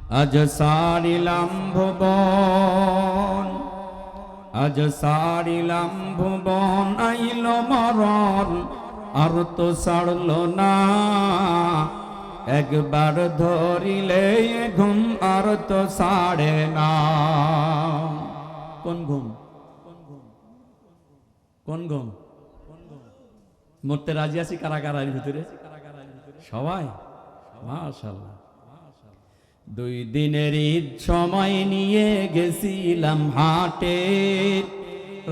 আজ সারিলাম ভুবন, আজ সারিলাম ভুবন, আইল মরণ আর তো ছাড়ল না। একবার ধরিলে ঘুম আর তো ছাড়ে না। কোন ঘুম? কোন ঘুম? মরতে রাজি আছি কারা কারা ভিতরে? সবাই মাশাআল্লাহ। 2 দিনের ঈদ সময় নিয়ে গেছিলাম হাটে,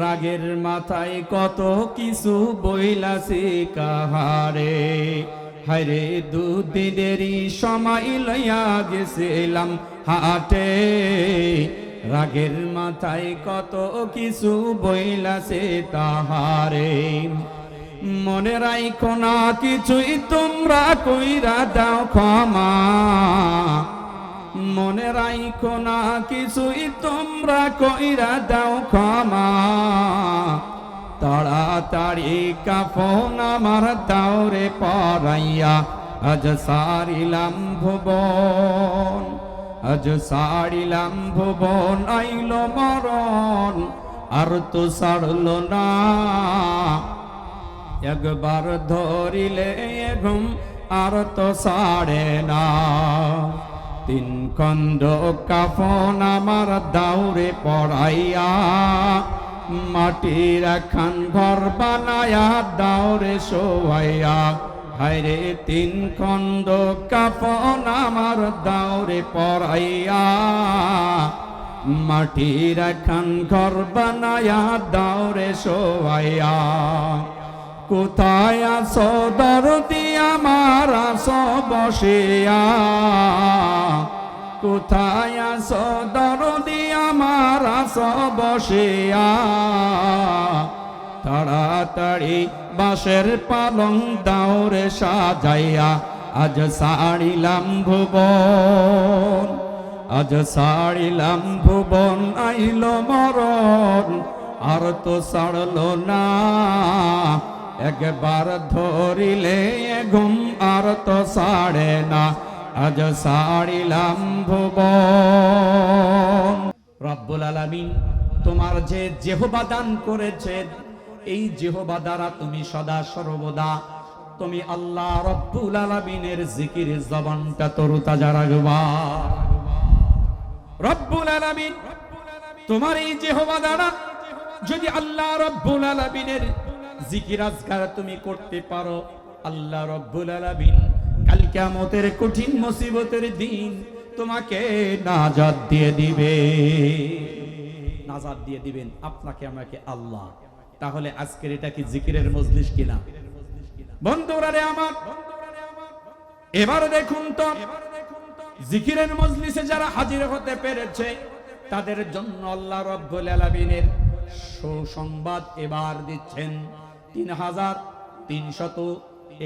রাগের মাথায় কত কিছু বইলাছি কাহারে। হায়রে 2 দিনেরই সময় লইয়া গেছিলাম হাটে, রাগের মাথায় কত কিছু বইলাছে তাহারে। মনে রাইখো না কিছুই তোমরা কইরা দাও ক্ষমা, মনে রাইখো না কিছুই তোমরা কইরা দাও ক্ষমা। তাড়াতাড়ি কাফন আমার দাওরে পরাইয়া, আজ সারিলাম ভুবন, আজ সারিলাম ভুবন, আইল মরণ আর তো ছাড়ল না। একবার ধরিলে ঘুম আর তো ছাড়ে না। 3 খণ্ড কাফন আমার দাওরে পড়াইয়া, মাটির একখান ঘর বানায়া দাওরে শোয়াইয়া। হায়রে 3 খণ্ড কাফন আমার দাওরে পড়াইয়া, মাটির একখান ঘর বানায়া দাওরে শোয়াইয়া। কোথায় আছো দরদি আমার আছো বসিয়া, কোথায় আছো দরদি আমার আছো বসিয়া। তাড়াতাড়ি বাঁশের পালং দাওরে সাজাইয়া, আজ সারিলাম ভুবন, আজ সারিলাম ভুবন, আইল মরণ আর তো ছাড়ল না। একবার ধরিলে ঘুম আর তো ছাড়ে না, আজ সারিলাম ভুবন। রব্বুল আলামিন তোমার যে জিহ্বা দান করেছেন, এই জিহ্বা দ্বারা তুমি সদা সর্বদা তুমি আল্লাহ রব্বুল আলামিনের জিকিরের জবানটা তরুতাজা রাখবা। রব্বুল আলামিন তোমার এই জিহ্বা দ্বারা যদি আল্লাহ রব্বুল আলামিনের জিকির আজকার তুমি করতে পারো, আল্লাহ রব্বুল আলামিন কাল কিয়ামতের কঠিন মুসিবতের দিন তোমাকে নাজাত দিয়ে দিবে, নাজাত দিয়ে দিবেন আপনাকে আমাকে আল্লাহ। তাহলে আজকের এটা কি জিকিরের মজলিস কিনা? বন্ধুরা রে আমার, এবার দেখুন তো জিকিরের মজলিসে যারা হাজির হতে পেরেছে তাদের জন্য আল্লাহ রব্বুল আলামিনের সুসংবাদ এবার দিচ্ছেন। 3300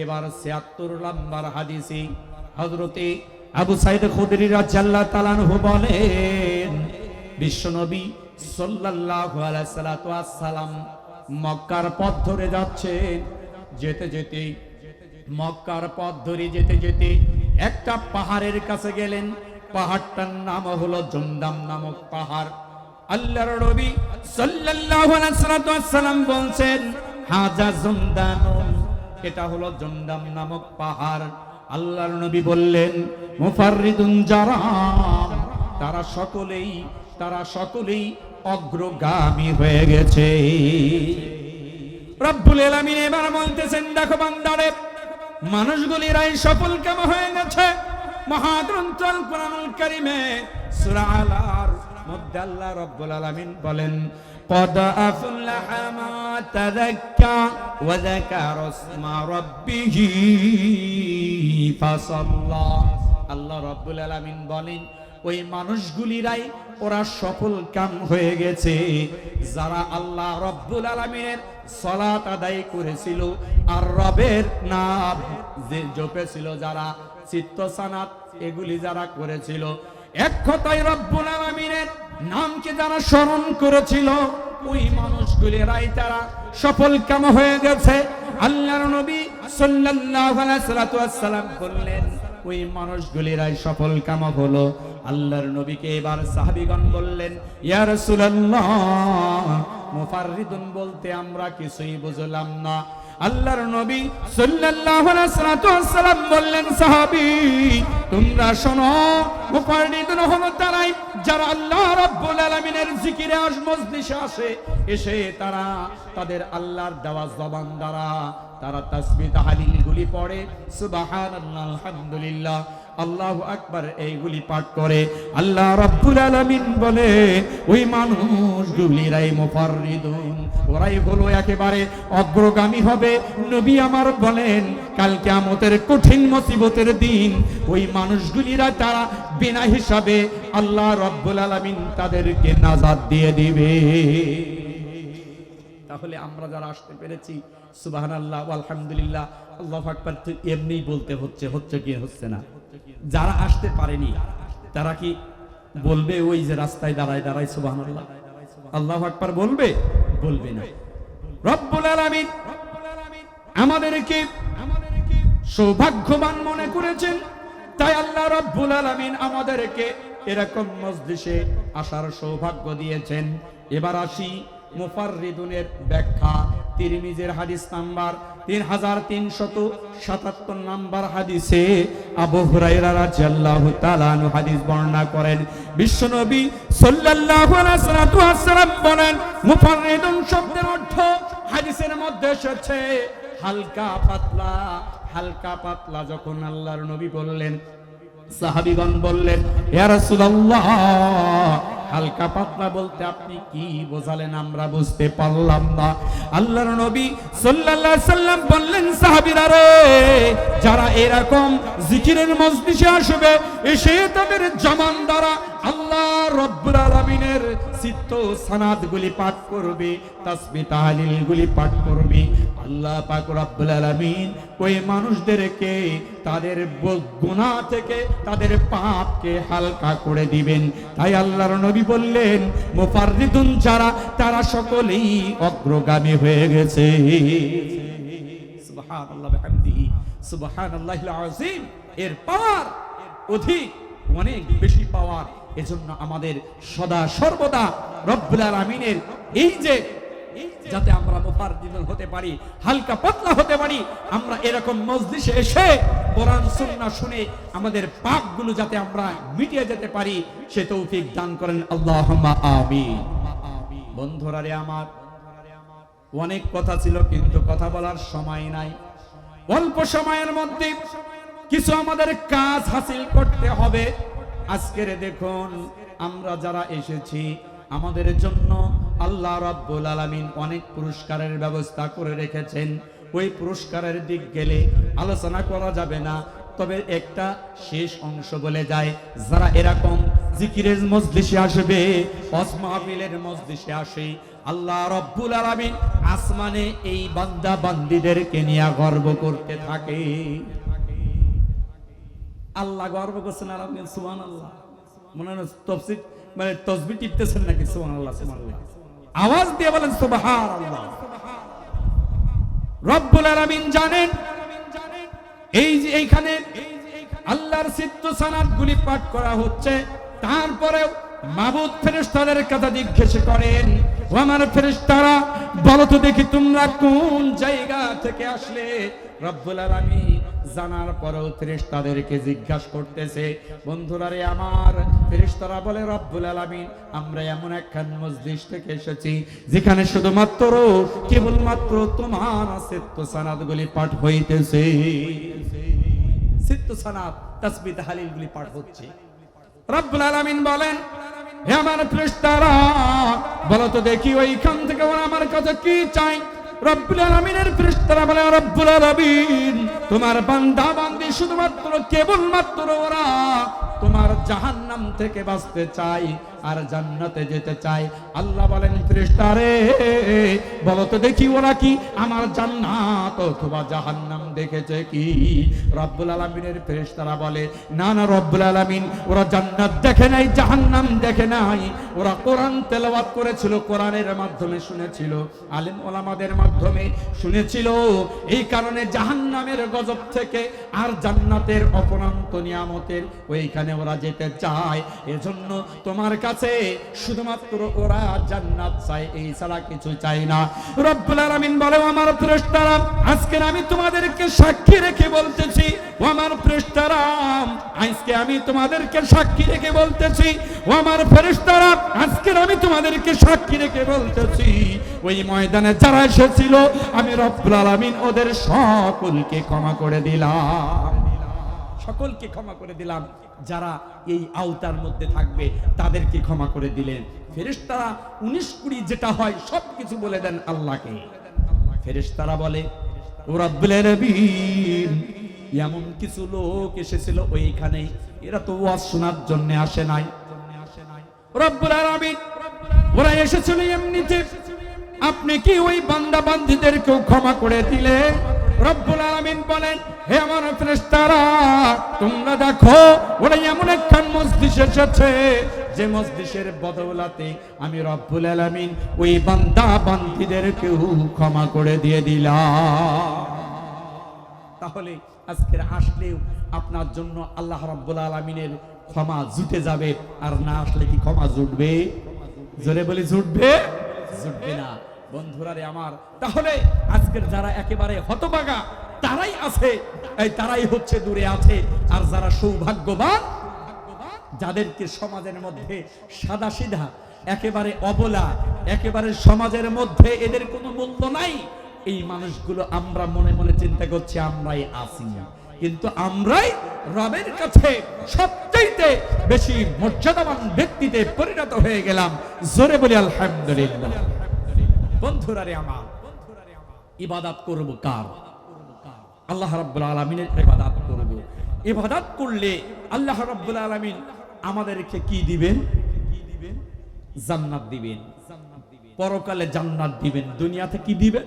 এবার 76 নম্বর হাদিসে হযরতে আবু সাঈদ খুদরি রাদিয়াল্লাহু তাআলা আনহু বলেন, বিশ্বনবী সাল্লাল্লাহু আলাইহি সাল্লাম মক্কার পথ ধরে যাচ্ছেন। যেতে যেতে মক্কার পথ ধরে যেতে যেতে একটা পাহাড়ের কাছে গেলেন। পাহাড়টার নাম হলো জমদাম নামক পাহাড়। আল্লাহর নবী সাল্লাল্লাহু আলাইহি সাল্লাম বলছেন, হাজা জমদানুন, এটা হলো জমদাম নামক পাহাড়। আল্লাহর নবী বললেন, মুফাররিদুন জারাম, তারা সকলেই অগ্রগামী হয়ে গেছে। রব্বুল আলামিন এবার বলতেছেন, দেখো বান্দারে, মানুষগুলিরাই সফল কাম হয়ে গেছে। মহাগ্রন্থ আল কোরআনুল কারীমে সূরা আলার মধ্যে আল্লাহ রব্বুল আলামিন বলেন, قد أفلح ما تذكر وذكر اسم ربه فصلى। আল্লাহ রাব্বুল আলামিন বলেন, ওই মানুষগুলিরাই ওরা সফল কাম হয়ে গেছে যারা আল্লাহ রাব্বুল আলামিনের সালাত আদায় করেছিল আর রবের নাম যে জপেছিল, যারা চিত্তসানাত এগুলি যারা করেছিল, এক কথায় রব্বুল আলামিনের নামকে যারা স্মরণ করেছিল, ওই মানুষগুলিরাই তারা সফল কাম হয়ে গেছে। আল্লাহর নবী সাল্লাল্লাহু আলাইহি সাল্লাম বললেন, ওই মানুষগুলিরাই সফল কাম হলো। আল্লাহর নবীকে এবার সাহাবীগণ বললেন, ইয়া রাসূলুল্লাহ, মুফাররিদুন বলতে আমরা কিছুই বুঝলাম না। আল্লাহর নবী সাল্লাল্লাহু আলাইহি ওয়াসাল্লাম বললেন, সাহাবী তোমরা শোনো, মুফাররিদুন হলো তারাই যারা আল্লাহ রাব্বুল আলামিনের জিকিরে মজলিসে আসে, এসে তারা তাদের আল্লাহর দেওয়া জবান দ্বারা তারা তাসবিহ তাহলিল গুলি পড়ে, সুবহানাল্লাহ, আলহামদুলিল্লাহ, আল্লাহু আকবার এইগুলি পাঠ করে। আল্লাহ রাব্বুল আলামিন বলে ওই মানুষগুলিরাই মুফাররিদুন, ওরাই হলো একেবারে অগ্রগামী হবে। নবী আমার বলেন কাল কিয়ামতের কঠিন মুসিবতের দিন ওই মানুষগুলিরা তারা বিনা হিসাবে আল্লাহ রাব্বুল আলামিন তাদেরকে নাজাত দিয়ে দিবে। তাহলে আমরা যারা আসতে পেরেছি সুবহানাল্লাহ আলহামদুলিল্লাহ আল্লাহু আকবার তো এমনিই বলতে হচ্ছে কি হচ্ছে না। যারা আসতে পারেনি তারা কি বলবে ওই যে রাস্তায় দাঁড়ায় দাঁড়ায় সুবহানাল্লাহ আল্লাহু আকবার বলবে? বলবে না। রব্বুল আলামিন আমাদেরকে সৌভাগ্যবান মনে করেছেন, তাই আল্লাহ রব্বুল আলামিন আমাদেরকে এরকম মজলিসে আসার সৌভাগ্য দিয়েছেন। এবার আসি মুফাররিদুনের ব্যাখ্যা। তিরমিজির হাদিস নাম্বার 3377 নাম্বার হাদিসে আবু হুরায়রা রাদিয়াল্লাহু তাআলা আনহু হাদিস বর্ণনা করেন, বিশ্বনবী সাল্লাল্লাহু আলাইহি ওয়াসাল্লাম বলেন, মুফাররিদুন শব্দের অর্থ হাদিসের মধ্যে এসেছে হালকা পাতলা। হালকা পাতলা যখন আল্লাহর নবী বললেন, সাহাবীগণ বললেন, ইয়া রাসূলুল্লাহ, হালকা পাতলা বলতে আপনি কি বোঝালেন? আমরা বুঝতে পারলাম না। আল্লাহর নবী সাল্লাল্লাহু আলাইহি সাল্লাম বললেন, সাহাবীরা রে, যারা এরকম জিকিরের মজলিসে আসবে, এসে তাদের জবান দ্বারা আল্লাহ রাব্বুল আলামিনের চিত্ত সানাদগুলি পাঠ করবে, তাসবিহ তাহলিলগুলি পাঠ করবে, আল্লাহ পাক রব্বুল আলামিন ওই মানুষদেরকে তাদের গুনাহ থেকে তাদের পাপকে হালকা করে দিবেন। তাই আল্লাহর নবী বললেন, মুফাররিদুন যারা তারা সকলেই অগ্রগামী হয়ে গেছে। সুবহানাল্লাহ বিহামদিহি সুবহানাল্লাহিল আযীম। এর পাওয়ার অধিক, অনেক বেশি পাওয়ার। এজন্য আমাদের সদা সর্বদা রব্বুল আলামিনের এই যে যাতে আমরা মুফাররিদুন হতে পারি, হালকা পাতলা হতে পারি, আমরা এরকম মজলিসে এসে কোরআন সুন্নাহ শুনে আমাদের পাপগুলো যাতে আমরা মিটিয়ে যেতে পারি, সে তৌফিক দান করেন আল্লাহুম্মা আমিন। বন্ধুরা রে আমার, অনেক কথা ছিল কিন্তু কথা বলার সময় নাই। অল্প সময়ের মধ্যে কিছু আমাদের কাজ হাসিল করতে হবে। আজকের দেখুন আমরা যারা এসেছি, আমাদের জন্য আল্লাহ রাব্বুল আলামিন অনেক পুরস্কারের ব্যবস্থা করে রেখেছেন। ওই পুরস্কারের দিক গেলে আলোচনা করা যাবে না, তবে একটা শেষ অংশ বলে যায়, যারা এরকম জিকিরের মজলিসে আসবে, ওয়াজ মাহফিলের মজলিসে আসে, আল্লাহ রাব্বুল আলামিন আসমানে এই বান্দা বান্দীদেরকে নিয়ে গর্ব করতে থাকে। আল্লাহ গর্ব করছেন আর আপনি সুবহানাল্লাহ মনে হয় তাফসীর মানে তাসবিহ টিপতেছেন নাকি? সুবহানাল্লাহ সুবহানাল্লাহ আওয়াজ দিয়ে বলেন সুবহানাল্লাহ। রব্বুল আলামিন জানেন এই যে এইখানে আল্লাহর সিদ্ধ সানাতগুলি পাঠ করা হচ্ছে, তারপরেও মাবুদ ফেরেশতাদের কথা জিজ্ঞেস করেন, ও আমার ফেরেশতারা বলো তো দেখি তোমরা কোন জায়গা থেকে আসলে? রব্বুল আলামিন জানার পরেও ফেরেশতাদেরকে জিজ্ঞাসা করতেছে। বন্ধুরা রে আমার, ফেরেশতারা বলে, রব্বুল আলামিন আমরা এমন একখান মজলিস থেকে এসেছি যেখানে শুধুমাত্র কেবলমাত্র তোমার সিদ্ধ সানাতগুলি পাঠ হইতেছে। সিদ্ধ সানাত তাসবিহ তাহলিলগুলি পাঠ হচ্ছে। রব্বুল আলামিন বলেন, হে আমার ফেরেশতারা বলো তো দেখি ওইখান থেকে ওরা আমার কাছে কি চাই? রব্বুল আলামিনের ফেরেশতারা বলে, রব্বুল আলামিন তোমার বান্দা বান্দি শুধুমাত্র কেবলমাত্র ওরা তোমার জাহান্নাম থেকে বাঁচতে চাই আর জান্নাতে যেতে চাই। আল্লাহ বলেন, ফেরেশতারে বলো তো দেখি ওরা কি আমার জান্নাত অথবা জাহান্নাম দেখেছে কি? রব্বুল আলামিনের ফেরেশতারা বলে, না না রব্বুল আলামিন ওরা জান্নাত দেখে নাই, জাহান্নাম দেখে নাই, ওরা কোরআন তেলাওয়াত করেছিল, কোরআনের মাধ্যমে শুনেছিল, আলেম ওলামাদের মাধ্যমে শুনেছিল, এই কারণে জাহান্নামের গজব থেকে আর জান্নাতের অপরন্ত নিয়ামতের ওইখানে ওরা যেতে চায়। এজন্য তোমার কাছে শুধুমাত্র ওরা জান্নাত চায়, এই ছাড়া কিছু চায় না। রব্বুল আলামিন বলে, আমার ফেরেশতারা আজকে আমি তোমাদেরকে সাক্ষী রেখে বলতেছি, ও আমার ফেরেশতারা আজকে আমি তোমাদেরকে সাক্ষী রেখে বলতেছি, ও আমার ফেরেশতারা আজকে আমি তোমাদেরকে সাক্ষী রেখে বলতেছি, ওই ময়দানে যারা এসেছিল আমি রব্বুল আলামিন ওদের সকলকে ক্ষমা করে দিলাম, সকলকে ক্ষমা করে দিলাম। যারা এই আওতার মধ্যে থাকবে তাদেরকে ক্ষমা করে দিলেন। ফেরেশতারা 19-20 যেটা হয় সবকিছু বলে দেন আল্লাহকে। ফেরেশতারা বলে, ও রব্বুল আলামিন এমন কিছু লোক এসেছিল ওইখানে, এরা তো ওয়াজ শোনার জন্য আসে নাই। রব্বুল আলামিন ওরা এসেছিল এমনিতে, আপনি কি ওই বান্দা বান্দীদেরকেও ক্ষমা করে দিলেন? রব্বুল আলামিন বলেন, হে আমার ফেরেশতারা তোমরা দেখো ওরা এমন একখান মজলিস এসেছে যে মজলিসের বদৌলতে আমি রব্বুল আলামিন ওই বান্দা বান্দীদেরকেও ক্ষমা করে দিয়ে দিলাম। তাহলে আজকের আসলেও আপনার জন্য আল্লাহ রাব্বুল আলামিনের ক্ষমা জুটে যাবে, আর না আসলে কি ক্ষমা জুটবে? জোরে বলি জুটবে? জুটবে না। বন্ধুরা রে আমার, তাহলে আজকের যারা একেবারে হতভাগা তারাই আছে, এই তারাই হচ্ছে দূরে আছে, আর যারা সৌভাগ্যবান যাদেরকে সমাজের মধ্যে সাদা সিধা একেবারে অবলা, একেবারে সমাজের মধ্যে এদের কোনো মূল্য নাই, এই মানুষগুলো আমরা মনে মনে চিন্তা করছি আমরাই আছি, কিন্তু আমরাই রবের কাছে সবচেয়ে বেশি মর্যাদাবান ব্যক্তিতে পরিণত হয়ে গেলাম। জোরে বলি আলহামদুলিল্লাহ। বন্ধুরা রে আমার, ইবাদত করব কার? আল্লাহ রাব্বুল আলামিনের ইবাদত করব। ইবাদত করলে আল্লাহ রাব্বুল আলামিন আমাদেরকে কি দিবেন? জান্নাত দিবেন, পরকালে জান্নাত দিবেন। দুনিয়াতে কি দিবেন?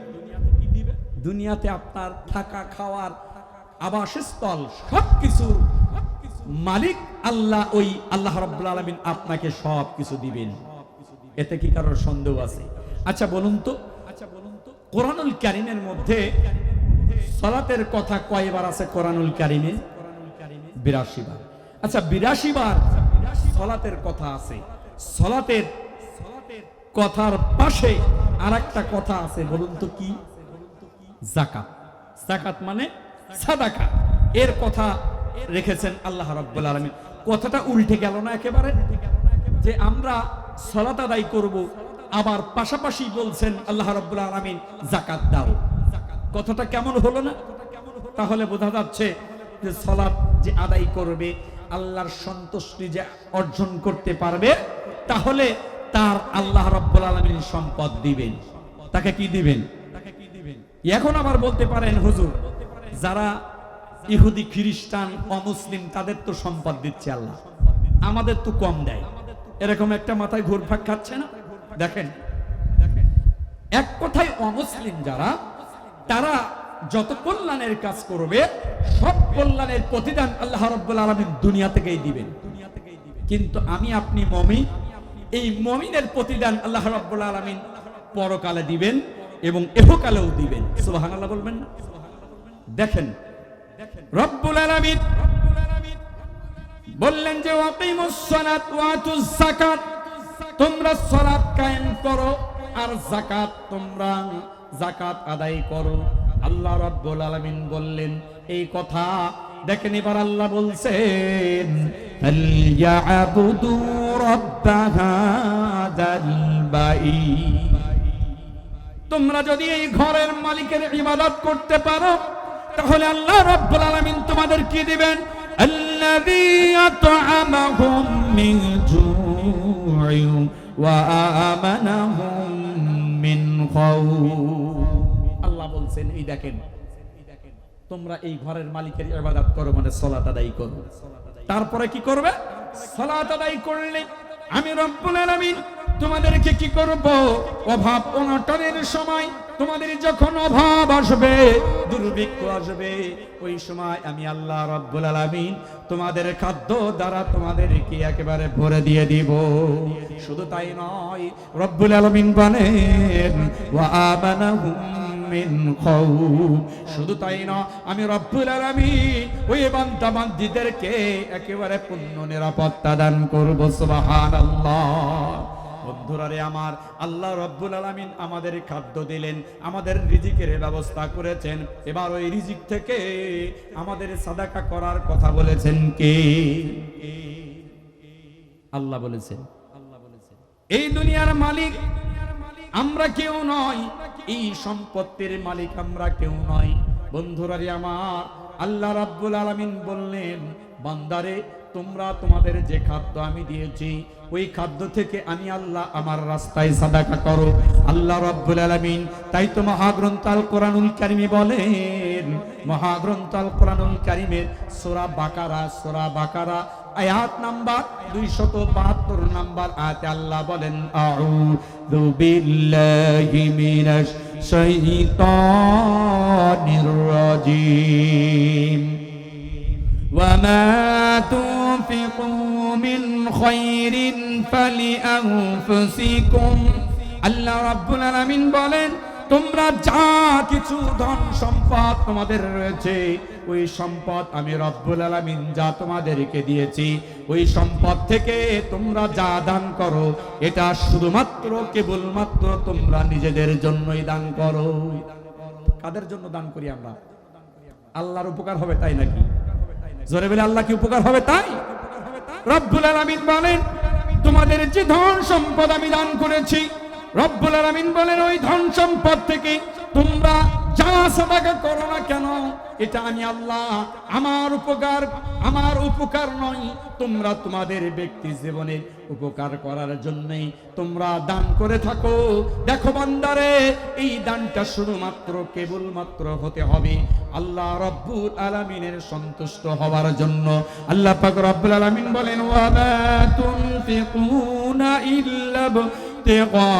দুনিয়াতে আপনার থাকা খাওয়ার আবাসস্থল সবকিছু মালিক আল্লাহ, ওই আল্লাহ রাব্বুল আলামিন আপনাকে সবকিছু দিবেন। এতে কি কারোর সন্দেহ আছে? আচ্ছা বলুন তো, কোরআনুল কারীমের মধ্যে সালাতের কথা কয়বার আছে? কোরআনুল কারীমে 82 বার। আচ্ছা 82 বার সালাতের কথা আছে। সালাতের কথার পাশে আরেকটা কথা আছে, বলুন তো কি? যাকাত। যাকাত মানে সাদাকা, এর কথা রেখেছেন আল্লাহ রাব্বুল আলামিন। কথাটা উল্টে গেল না একেবারে? যে আমরা সালাত আদায় করব, আবার পাশাপাশি বলছেন আল্লাহ রাব্বুল আলামিন যাকাত দাও। কথাটা কেমন হলো না? তাহলে বোঝা যাচ্ছে যে সালাত যে আদায় করবে, আল্লাহর সন্তুষ্টি যে অর্জন করতে পারবে, তাহলে তার আল্লাহ রাব্বুল আলামিন সম্পদ দিবেন। তাকে কি দিবেন? এখন আবার বলতে পারেন, হুজুর যারা ইহুদি খ্রিস্টান অমুসলিম তাদের তো সম্পদ দিচ্ছে আল্লাহ, আমাদের তো কম দেয়, এরকম একটা মাথায় ঘুরপাক খাচ্ছে না? দেখেন, এক কথায় অমুসলিম যারা, তারা যত কল্যাণের কাজ করবে সব কল্যাণের প্রতিদান আল্লাহ রাব্বুল আলামিন দুনিয়া থেকেই দিবেন। কিন্তু আমি আপনি মুমিন, এই মুমিনের প্রতিদান আল্লাহ রাব্বুল আলামিন পরকালে দিবেন এবং ইহকালেও দিবেন। সুবহানাল্লাহ বলবেন না? দেখেন রব্বুল আলামিন বললেন যে ওয়াকিমুস সালাত ওয়া আতুজ যাকাত, তোমরা সালাত কায়েম করো আর যাকাত, তোমরা যাকাত আদায় করো। আল্লাহ রাব্বুল আলামিন বললেন এই কথা। দেখেন এবার আল্লাহ বলছেন, ফালইয়াবুদু রাব্ব হাযাল বাইত, তোমরা যদি এই ঘরের মালিকের ইবাদত করতে পারো তাহলে আল্লাহ রাব্বুল আলামিন তোমাদের কি দিবেন? আল্লাযী আত'আমাহুম মিন জু'ইন ওয়া আমানাহুম মিন খাউফ। আল্লাহ বলছেন এই দেখেন, তোমরা এই ঘরের মালিকের ইবাদত করো মানে সালাত আদায় করো। তারপরে কি করবে? সালাত আদায় করলে আমি রব্বুল আলামিন তোমাদেরকে কি করব? অভাব অনটনের সময় তোমাদের যখন অভাব আসবে, দুর্ভিক্ষ আসবে, ওই সময় আমি আল্লাহ রাব্বুল আলামিন তোমাদের খাদ্য দ্বারা তোমাদেরকে একেবারে ভরে দিয়ে দিব। শুধু তাই নয়, রব্বুল আলামিন বলেন ওয়া আমানাহুম মিন খাউফ। শুধু তাই না, আমি রব্বুল আলামিন ওই বান্দা বান্দীদেরকে একেবারে পূর্ণ নিরাপত্তা দান করব। সুবহানাল্লাহ। বন্ধুরা রে আমার, আল্লাহ রব্বুল আলামিন আমাদের খাদ্য দিলেন, আমাদের রিজিকের ব্যবস্থা করেছেন। এবার ওই রিজিক থেকে আমাদের সাদাকা করার কথা বলেছেন কে? আল্লাহ বলেছেন। এই দুনিয়ার মালিক আমরা কেউ নয়, এই সম্পত্তির মালিক আমরা কেউ নয়। বন্ধুরা রে আমার, আল্লাহ রাব্বুল আলামিন বললেন, বান্দারে তোমরা তোমাদের যে খাদ্য আমি দিয়েছি, ওই খাদ্য থেকে আমি আল্লাহ আমার রাস্তায় সাদাকা করো। আল্লাহ রাব্বুল আলামিন তাই তো মহাগ্রন্থ আল কোরআনুল কারীমে বলেন, মহাগ্রন্থ আল কোরআনুল কারীমের সূরা বাকারা আয়াত নাম্বার 272 নাম্বার আয়াতে আল্লাহ বলেন, আউযু বিল্লাহি মিনাশ শাইতানির রাজীম ওয়া মা তুনফিকু মিন খায়রিন ফালিআনফুসিকুম। আল্লাহ রাব্বুল আলামিন বলেন, তোমরা যা কিছু ধন সম্পদ তোমাদের রয়েছে, ওই সম্পদ আমি রব্বুল আলামিন যা তোমাদেরকে দিয়েছি, ওই সম্পদ থেকে তোমরা যা দান করো, এটা শুধুমাত্র কেবলমাত্র তোমরা নিজেদের জন্যই দান করো। কাদের জন্য দান করি আমরা? আল্লাহর উপকার হবে তাই নাকি? জোরে বলে আল্লাহ কি উপকার হবে তাই? রব্বুল আলামিন বলেন, তোমাদের যে ধন সম্পদ আমি দান করেছি, রব্বুল আলামিন বলেন ওই ধন সম্পদ থেকে তোমরা যা সাদাকা করো না কেন, এটা আমি আল্লাহ আমার উপকার নয়, তোমরা তোমাদের ব্যক্তি জীবনের উপকার করার জন্যই তোমরা দান করে থাকো। দেখো বান্দারে, এই দানটা শুধুমাত্র কেবলমাত্র হতে হবে আল্লাহ রাব্বুল আলামিনের সন্তুষ্ট হওয়ার জন্য। আল্লাহ পাক রব্বুল আলামিন বলেন, ওয়া মা তুনফিকুনা ইল্লা ইবতিগা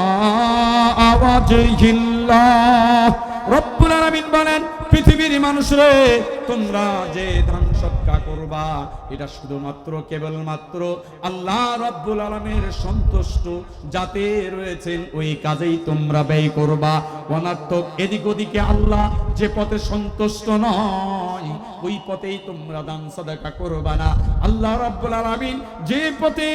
ওয়াজহিল্লাহ। রব্বুল আলামিন বলেন, পৃথিবীর মানুষরে তোমরা যে দান সদকা করবা, এটা শুধুমাত্র কেবলমাত্র আল্লাহ রাব্বুল আলামিনের সন্তুষ্ট যাতে রয়েছেন ওই কাজেই তোমরা ব্যয় করবা। অনার্থক এদিক ওদিকে আল্লাহ যে পথে সন্তুষ্ট নয়, ওই পথেই তোমরা দান সাদাকা করবা না। আল্লাহ রাব্বুল আলামিন যে পথে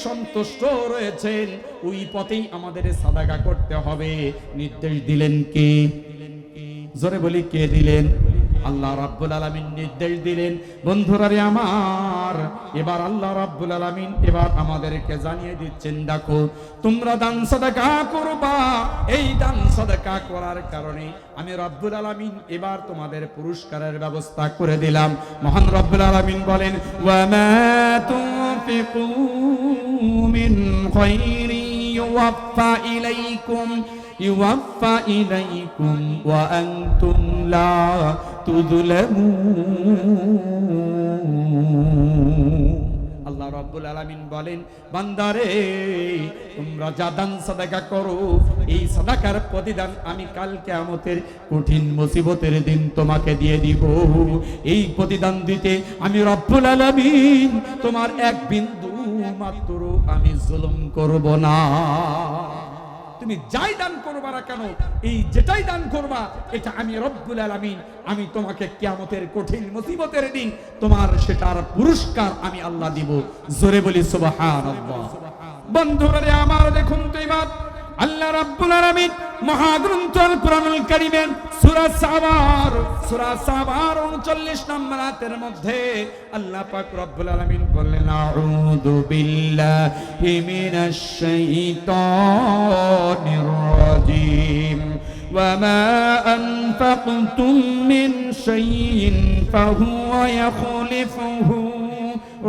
সন্তুষ্ট রয়েছেন, ওই পথেই আমাদের সাদাকা করতে হবে। নির্দেশ দিলেন কে? জোরে বলি, কে দিলেন? আল্লাহ রাব্বুল আলামিন নির্দেশ দিলেন। বন্ধুরা রে আমার, এবার আল্লাহ রাব্বুল আলামিন এবার আমাদেরকে জানিয়ে দিচ্ছেন, দেখো তোমরা দান সাদাকা করবা, এই দান সাদাকা করার কারণে আমি রাব্বুল আলামিন এবার তোমাদের পুরস্কারের ব্যবস্থা করে দিলাম। মহান রাব্বুল আলামিন বলেন, ওয়া মা তুনফিকু মিন খায়রিন ইউওয়াফা ইলাইকুম ওয়া আনতুম লা তুযলামুন। আল্লাহ রাব্বুল আলামিন বলেন, বান্দারে তোমরা যা দান সাদাকা করো, এই সাদাকার প্রতিদান আমি কাল কিয়ামতের কঠিন মুসিবতের দিন তোমাকে দিয়ে দিব। এই প্রতিদান দিতে আমি রব্বুল আলামিন তোমার এক বিন্দু মাত্র আমি জুলুম করব না। তুমি যাই দান করবা না কেন, এই যেটাই দান করবা, এটা আমি রব্বুল আলামিন আমি তোমাকে কিয়ামতের কঠিন মুসিবতের দিন তোমার সেটার পুরস্কার আমি আল্লাহ দিব। জোরে বলি সুবহানাল্লাহ। বন্ধুরা রে আমার, দেখুন তো এবার আল্লাহ রাব্বুল আলামিন মহাগ্রন্থ আল কোরআনুল কারীমের সূরা সাবার 39 নম্বর আয়াতের মধ্যে আল্লাহ পাক রব্বুল আলামিন বললেন, আউযু বিল্লাহি মিনাশ শাইতানির রাজীম ওয়া মা আনফাকতুম মিন শাইইন ফাহুয়া ইয়াখলিফুহু।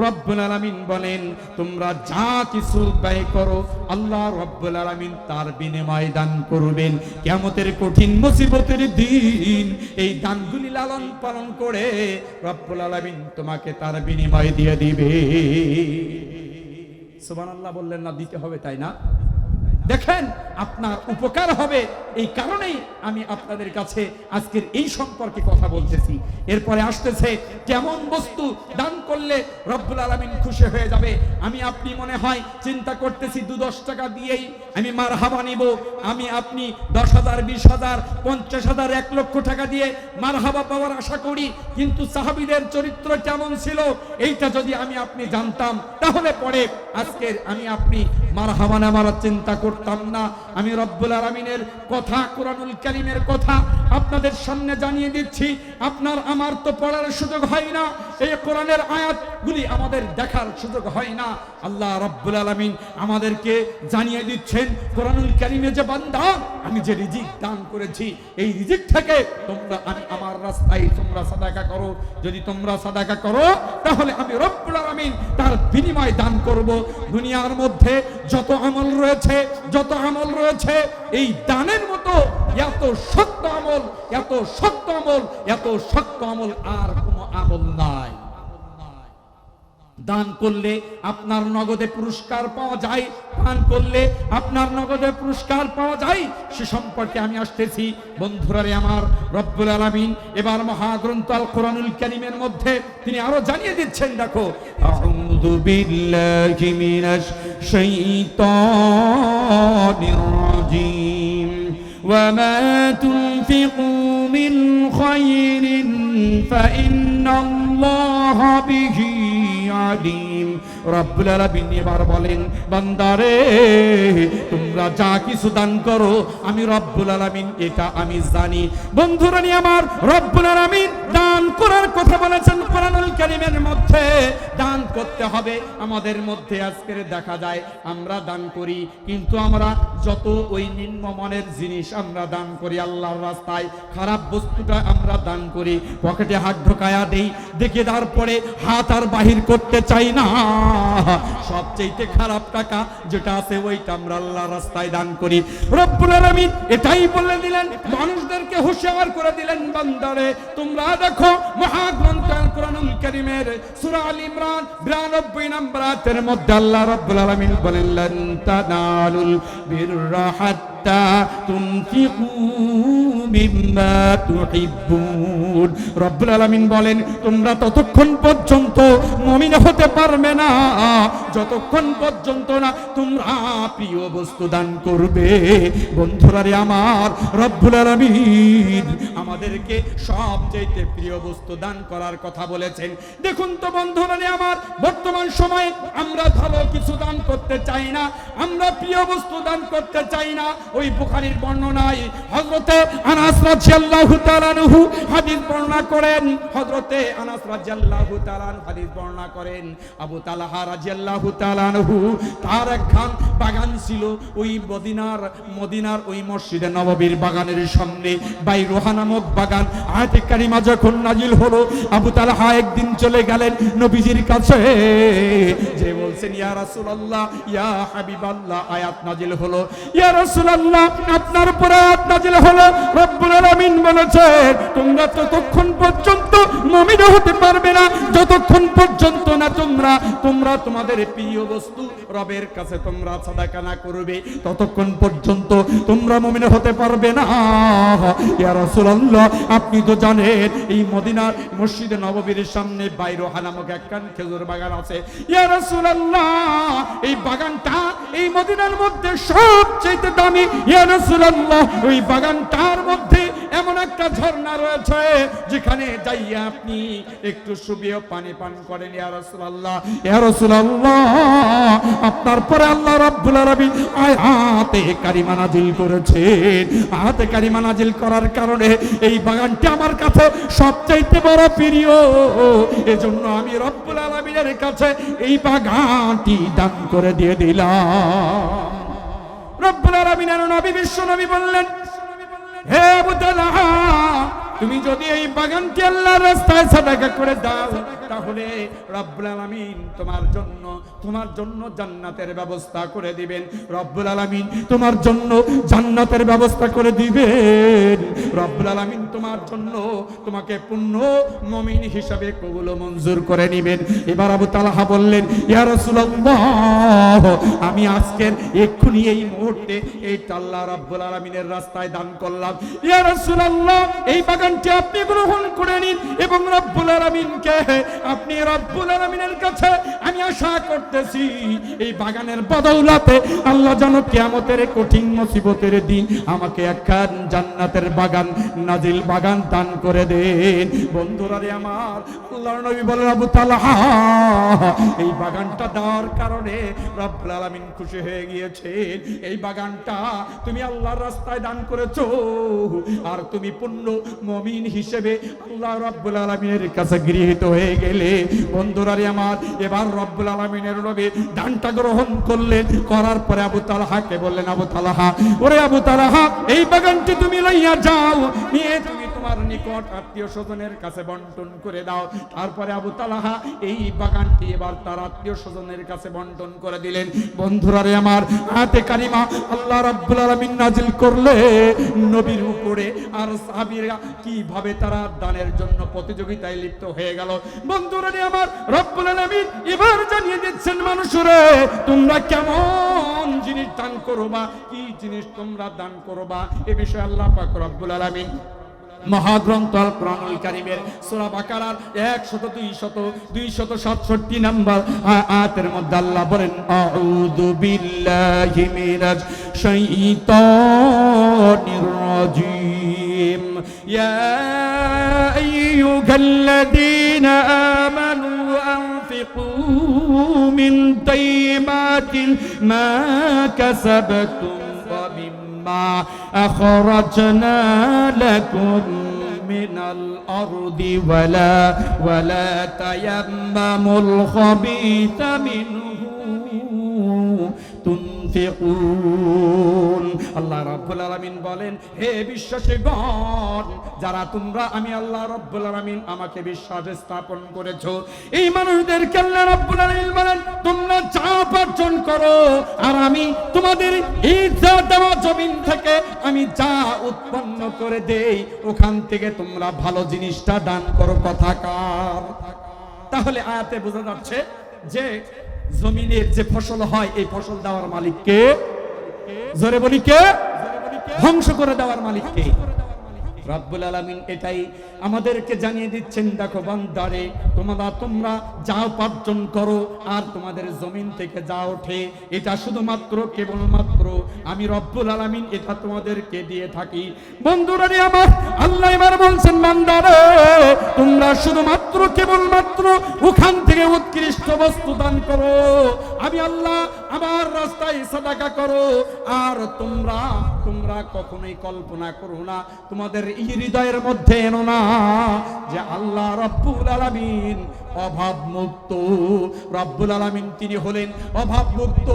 রব্বুল আলামিন বলেন, তোমরা যা কিছু ব্যয় করো, আল্লাহ রব্বুল আলামিন তার বিনিময় দান করবেন। কিয়ামতের কঠিন মুসিবতের দিন এই দানগুলি লালন পালন করে রব্বুল আলামিন তোমাকে তার বিনিময় দিয়ে দিবে। সুবহানাল্লাহ বললেন না? দিতে হবে তাই না? দেখেন আপনার উপকার হবে। এই কারণেই আমি আপনাদের কাছে আজকের এই সম্পর্কে কথা বলতেছি। এরপরে আসতেছে কেমন বস্তু দান করলে রব্বুল আলামিন খুশি হয়ে যাবে। আমি আপনি মনে হয় চিন্তা করতেছি 2-10 টাকা দিয়েই আমি মারহাবা নিব, আমি আপনি 10,000, 20,000, 50,000, 1 লক্ষ টাকা দিয়ে মারহাবা পাওয়ার আশা করি। কিন্তু সাহাবীদের চরিত্র কেমন ছিল এইটা যদি আমি আপনি জানতাম, তাহলে পরে আজকের আমি আপনি মারহাবা নেওয়ার চিন্তা করতাম না। আমি রব্বুল আলামিনের কথা, কোরআনুল কারীমের কথা আপনাদের সামনে জানিয়ে দিচ্ছি। আপনার আমার তো পড়ার সুযোগ হয় না, এই কোরআনের আয়াতগুলি আমাদের দেখার সুযোগ হয় না। আল্লাহ রব্বুল আলামিন আমাদেরকে জানিয়ে দিচ্ছেন কোরআনুল কারীমে যে বান্দা আমি যে রিজিক দান করেছি, এই রিজিক থেকে তোমরা আমি আমার রাস্তায় তোমরা সাদাকা করো। যদি তোমরা সাদাকা করো তাহলে আমি রব্বুল আলামিন তার বিনিময় দান করব। দুনিয়ার মধ্যে যত আমল রয়েছে, যত আমল রয়েছে, এই দানের মতো এত শক্ত আমল, এত শক্ত আমল, এত শক্ত আমল আর কোনো আমল নাই। দান করলে আপনার নগদে পুরস্কার পাওয়া যায়, দান করলে আপনার নগদে পুরস্কার পাওয়া যায়, সে সম্পর্কে আমি আসতেছি। বন্ধুরা রে আমার, রব্বুল আলামিন এবার মহাগ্রন্থ আল কোরআনুল কারীমের মধ্যে তিনি আরো জানিয়ে দিচ্ছেন, দেখো, আউযু বিল্লাহি মিনাশ শাইতানির রাজীম ওয়া মা তুনফিকু মিন খায়রিন ফাইন্নাল্লাহা বিহি আলিম। রব্বুল আলামিন এবার বলেন, বান্দারে তোমরা যা কিছু দান করো আমি রব্বুল আলামিন এটা আমি জানি। বন্ধুরা নিয়ে আমার, রব্বুল আলামিন দান করার কথা বলেছেন কোরআনুল কারীমের মধ্যে। দান করতে হবে। আমাদের মধ্যে আজকের দেখা যায় আমরা দান করি, কিন্তু আমরা যত ওই নিম্নমানের জিনিস আমরা দান করি আল্লাহর রাস্তায়, খারাপ বস্তুটা আমরা দান করি, পকেটে হাত ঢোকায়া দেই, দেখে তারপরে হাত আর বাহির করতে চাই না। সবচেয়ে খারাপ টাকা যেটা আছে ওইটা আমরা আল্লাহর রাস্তায় দান করি। রব্বুল আলামিন এটাই বলে দিলেন, মানুষদেরকে হুঁশিয়ার করে দিলেন, বান্দারে তোমরা দেখো মহাগ্রন্থ কোরআনুল কারীমের সূরা আল ইমরান 92 নম্বর আয়াতের মধ্যে আল্লাহ রাব্বুল আলামিন বলেন, লান তানালুল বিররা হাত্তা তুনফিকু মিম্মা তুহিব্বুন। রব্বুল আলামিন বলেন, তোমরা ততক্ষণ পর্যন্ত মুমিন হতে পারবে না যতক্ষণ পর্যন্ত না তোমরা প্রিয় বস্তু দান করবে। বন্ধুরা রে আমার, রব্বুল আলামিন আমাদেরকে সবচেয়ে প্রিয় বস্তু দান করার কথা বলেছেন। দেখুন তো বন্ধুরা রে আমার, বর্তমান সময়ে আমরা ভালো কিছু দান করতে চাই না, আমরা প্রিয় বস্তু দান করতে চাই না। ওই বুখারীর বর্ণনায় হযরতে আনাস রাদিয়াল্লাহু তাআলা আনহু হাদিস বর্ণনা করেন, হযরতে আনাস রাদিয়াল্লাহু তাআলা আনহু হাদিস বর্ণনা করেন, আবু তালহা রাদিয়াল্লাহু তাআলা আনহু তার একখান বাগান ছিল ওই মদিনার ওই মসজিদে নববীর বাগানের সামনে, বাইরুহা নামক বাগান। আয়াতে কারিমা যখন নাজিল হলো, আবু তালহা একদিন চলে গেলেন নবীজির কাছে, যে বলছেন, ইয়া রাসূলুল্লাহ, ইয়া হাবিবাল্লাহ, আয়াত নাজিল হলো, ইয়া রাসূলুল্লাহ আপনার উপর আয়াত নাজিল হলো, রব্বুল আলামিন বলেছেন তোমরা ততক্ষণ পর্যন্ত মুমিন হতে পারবে না যতক্ষণ পর্যন্ত না তোমরা তোমাদের প্রিয় বস্তু রবের কাছে তোমরা সাদাকা না করবে, ততক্ষণ পর্যন্ত তোমরা মুমিন হতে পারবে না। ইয়া রাসূলুল্লাহ আপনি তো জানেন এই মদিনার মসজিদে নববীর সামনে বাইরুহা নামক একখান খেজুর বাগান আছে। ইয়া রাসূলুল্লাহ এই বাগানটা এই মদিনার মধ্যে সবচেয়ে দামি। ইয়া রাসূলুল্লাহ ওই বাগানটার মধ্যে এমন একটা ঝর্ণা রয়েছে যেখানে যাইয়া আপনি একটু সুবিও পানি পান করেন। ইয়া রাসূলুল্লাহ, ইয়া রাসূলুল্লাহ আপনার পরে আল্লাহ রাব্বুল আলামিন আয়াতে কারিমা নাজিল করেছেন। আয়াতে কারিমা নাজিল করার কারণে এই বাগানটি আমার কাছে সবচেয়ে বড় প্রিয়, এজন্য আমি রব্বুল আলামিনের কাছে এই বাগানটি দান করে দিয়ে দিলাম। রব্বুল আলামিনের নবী বিশ্ব নবী বললেন, হে আবু তালহা তুমি যদি এই বাগানটি আল্লাহর রাস্তায় সাদাকা করে দাও তাহলে রব্বুল আলামিন তোমার জন্য জান্নাতের ব্যবস্থা করে দিবেন। রব্বুল আলামিন তোমার জন্য জান্নাতের ব্যবস্থা করে দিবেন। রব্বুল আলামিন তোমার জন্য তোমাকে পূর্ণ মুমিন হিসাবে কবুল মঞ্জুর করে নেবেন। এবার আবু তালহা বললেন, ইয়া রাসূলুল্লাহ, আমি আজকের এক্ষুনি এই মুহূর্তে এইটা আল্লাহ রাব্বুল আলামিনের রাস্তায় দান করলাম। ইয়া রাসূলুল্লাহ, এই বাগানটি আপনি গ্রহণ করে নিন এবং রব্বুল আলামিনকে আপনি রব্বুল আলামিনের কাছে আমি আশা করতেছি এই বাগানের বদৌলতে আল্লাহ যেন কিয়ামতের কঠিন মুসিবতের দিন আমাকে একখান জান্নাতের বাগান, নাজিল বাগান দান করে দেন। বন্ধুরা রে আমার, আল্লাহর নবী বলেন, আবু তালহা, এই বাগানটা দেওয়ার কারণে রব্বুল আলামিন খুশি হয়ে গিয়েছেন। এই বাগানটা তুমি আল্লাহর রাস্তায় দান করেছো আর তুমি পূর্ণ মুমিন হিসেবে আল্লাহ রাব্বুল আলামিনের কাছে গৃহীত হয়ে গেলে। বন্ধুরা রে আমার, এবার রব্বুল আলামিনের নবী দানটা গ্রহণ করলেন। করার পরে আবু তালহাকে বললেন, আবু তালহা, ওরে আবু তালহা, এই বাগানটি তুমি লইয়া যাও, নিয়ে তুমি তোমার নিকট আত্মীয় স্বজনের কাছে বন্টন করে দাও। তারপরে আবু তালহা এই বাগানটি এবার তার আত্মীয় স্বজনের কাছে বন্টন করে দিলেন। বন্ধুরা রে আমার, আয়াতে কারিমা আল্লাহ রাব্বুল আলামিন নাজিল করলে নবীর উপরে, আর সাহাবীরা কিভাবে তারা দানের জন্য প্রতিযোগিতায় লিপ্ত হয়ে গেল। বন্ধুরা রে আমার, রব্বুল আলামিন এবার জানিয়ে দিচ্ছেন, মানুষরে তোমরা কেমন জিনিস দান করবা, কি জিনিস তোমরা দান করবা, এ বিষয়ে আল্লাহ পাক রব্বুল আলামিন মহাগ্রন্থ আল কোরআনুল কারীমের সূরা বাকারার 100-267 নম্বর আয়াতের মধ্যে আল্লাহ বলেন, আউযু বিল্লাহি মিনাশ শাইতানির রাজীম, ইয়া আইয়ুহাল্লাযীনা আমানু আনফিকু মিন তাইয়্যিবাতি মা কাসাবতুম ওয়া মিম্মা আখরাজনা লাকুম মিনাল আরদি ওয়ালা তায়াম্মামুল খাবিসা মিনহু তুনফিকুন। আল্লাহ রাব্বুল আলামিন বলেন, হে বিশ্বাসীগণ, যারা তোমরা আমি আল্লাহ রাব্বুল আলামিন আমাকে বিশ্বাস স্থাপন করেছো, এই মানুষদেরকে আল্লাহ রাব্বুল আলামিন বলেন, তোমরা যা উপার্জন করো আর আমি তোমাদের এই দেওয়া জমিন থেকে আমি যা উৎপন্ন করে দেই ওখান থেকে তোমরা ভালো জিনিসটা দান করো। কথাকার। তাহলে আয়াতে বোঝা যাচ্ছে যে জমিনের যে ফসল হয় এই ফসল দেওয়ার মালিক কে? জোরে বলি কে? ধ্বংস করে দেওয়ার মালিক কে? রব্বুল আলামিন এটাই আমাদেরকে জানিয়ে দিচ্ছেন, দেখো বান্দারে, তোমরা যা উপার্জন করো আর তোমাদের জমিন থেকে যা ওঠে এটা শুধুমাত্র কেবলমাত্র আমি রব্বুল আলামিন এটা তোমাদেরকে দিয়ে থাকি। বন্ধুরা রে আমার, আল্লাহ এবার বলছেন, বান্দারে তোমরা শুধুমাত্র কেবলমাত্র ওখান থেকে উৎকৃষ্ট বস্তু দান করো, আমি আল্লাহ আমার রাস্তায় সাদাকা করো। আর তোমরা কখনোই কল্পনা করো না, তোমাদের এই হৃদয়ের মধ্যে এনো না যে আল্লাহ রব্বুল আলামিন অভাব মুক্ত। রব্বুল আলামিন তিনি হলেন অভাব মুক্ত।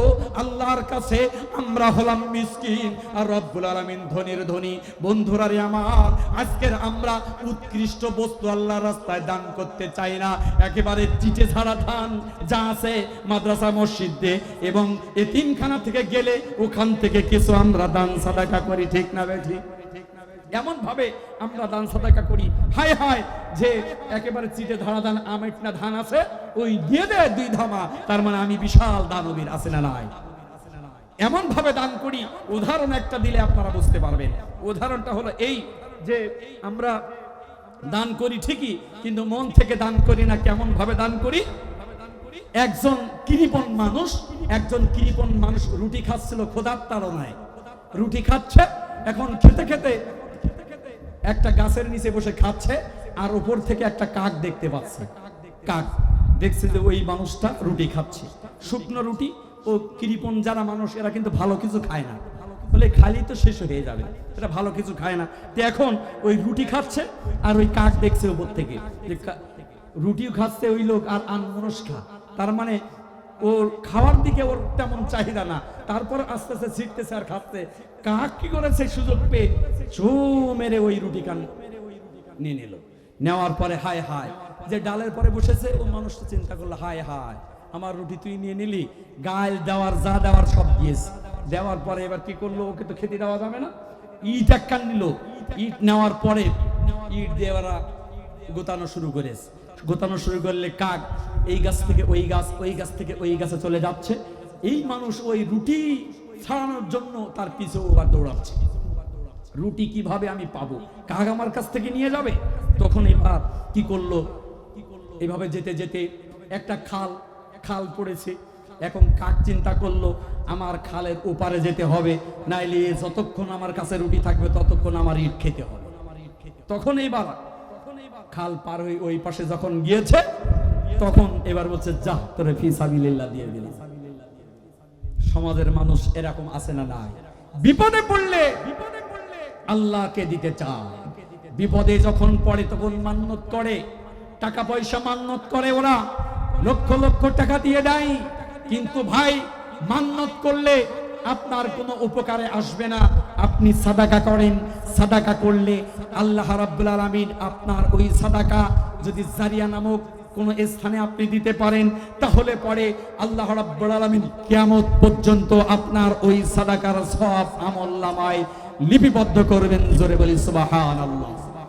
আল্লাহর কাছে আমরা হলাম মিসকিন আর রব্বুল আলামিন ধনীর ধনী। বন্ধুরা রে আমার, আজকের আমরা উৎকৃষ্ট বস্তু আল্লাহর রাস্তায় দান করতে চাই না, একেবারে চিটে ছাড়া ধান যা আছে মাদ্রাসা মসজিদে এবং এতিমখানা থেকে গেলে ওখান থেকে কিছু আমরা দান সাদাকা করি, ঠিক না বেঠি? এমন ভাবে আমরা দান সাদাকা করি, হায় হায় যে একেবারে চিটে ধরা ধান আমেট না ধান আছে ওই দিয়ে দেয় 2 ধামা, তার মানে আমি বিশাল দানবীর, আছে না নাই? এমন ভাবে দান করি। উদাহরণ একটা দিলে আপনারা বুঝতে পারবেন। উদাহরণটা হলো এই যে আমরা দান করি ঠিকই, কিন্তু মন থেকে দান করি না। কেমন ভাবে দান করি? একজন কৃপণ মানুষ রুটি খাচ্ছিল ক্ষুধার তাড়নায়, রুটি খাচ্ছে। এখন খেতে খেতে একটা গাছের নিচে বসে খাচ্ছে আর উপর থেকে একটা কাক দেখতে পাচ্ছে। কাক দেখছে যে ওই মানুষটা রুটি খাচ্ছে, শুকনো রুটি। ও কৃপণ যারা মানুষ এরা কিন্তু ভালো কিছু খায় না, বলে খালি তো শেষ হয়ে যাবে, এটা ভালো কিছু খায় না। তো এখন ওই রুটি খাচ্ছে আর ওই কাক দেখছে উপর থেকে যে রুটিও খাচ্ছে ওই লোক আর আনমনস্কা, তার মানে ওর খাওয়ার দিকে ওর তেমন চাহিদা না। তারপর আস্তে আস্তে ছিটতেছে আর খাচ্ছে। কাক কি করেছে, সুযোগ পেয়ে ছু মেরে ওই রুটি কান নিয়ে নিল। নেওয়ার পরে হায় হায় যে ডালের পরে বসেছে ও মানুষটা চিন্তা করলো, হায় হায় আমার রুটি তুই নিয়ে নিলি, গাল দেওয়ার যা দেওয়ার সব দিয়েছে। দেওয়ার পরে এবার কি করলো, ওকে তো খেতে দেওয়া যাবে না, ইট একখান নিল, ইট নেওয়ার পরে ইট দিয়ে ওরা গোতানো শুরু করেছে। গোতানো শুরু করলে কাক এই গাছ থেকে ওই গাছ, ওই গাছ থেকে ওই গাছে চলে যাচ্ছে। এই মানুষ ওই রুটি ছাড়ানোর জন্য তার পিছু আবার দৌড়াচ্ছে, রুটি কিভাবে আমি পাবো, কাক আমার কাছ থেকে নিয়ে যাবে। তখন এবার কি করলো, এভাবে যেতে যেতে একটা খাল পড়েছে। এখন কাক চিন্তা করলো আমার খালের ওপারে যেতে হবে, নাইলে যতক্ষণ আমার কাছে রুটি থাকবে ততক্ষণ আমার ইট খেতে হবে। তখন এইবার খাল পার হয়ে ওই পাশে যখন গিয়েছে, তখন এবার বলছে যা তোরে ফি সাবিলিল্লাহ দিয়ে দিলাম। সমাজের মানুষ এরকম আছে না নাই? বিপদে পড়লে আল্লাহকে দিতে চায়, বিপদে যখন পড়ে তখন মান্নত করে, টাকা পয়সা মান্নত করে, ওরা লক্ষ লক্ষ টাকা দিয়ে দেয়। কিন্তু ভাই মান্নত করলে আপনার কোনো উপকারে আসবে না। আপনি সাদাকা করেন, সাদাকা করলে আল্লাহ রাব্বুল আলামিন আপনার ওই সাদাকা যদি জারিয়া নামক কোন স্থানে আপনি দিতে পারেন, তাহলে পরে আল্লাহ রাব্বুল আলামিন কিয়ামত পর্যন্ত আপনার ওই সাদাকার সওয়াব আমলনামায় লিপিবদ্ধ করবেন। জোরে বলি সুবহানাল্লাহ।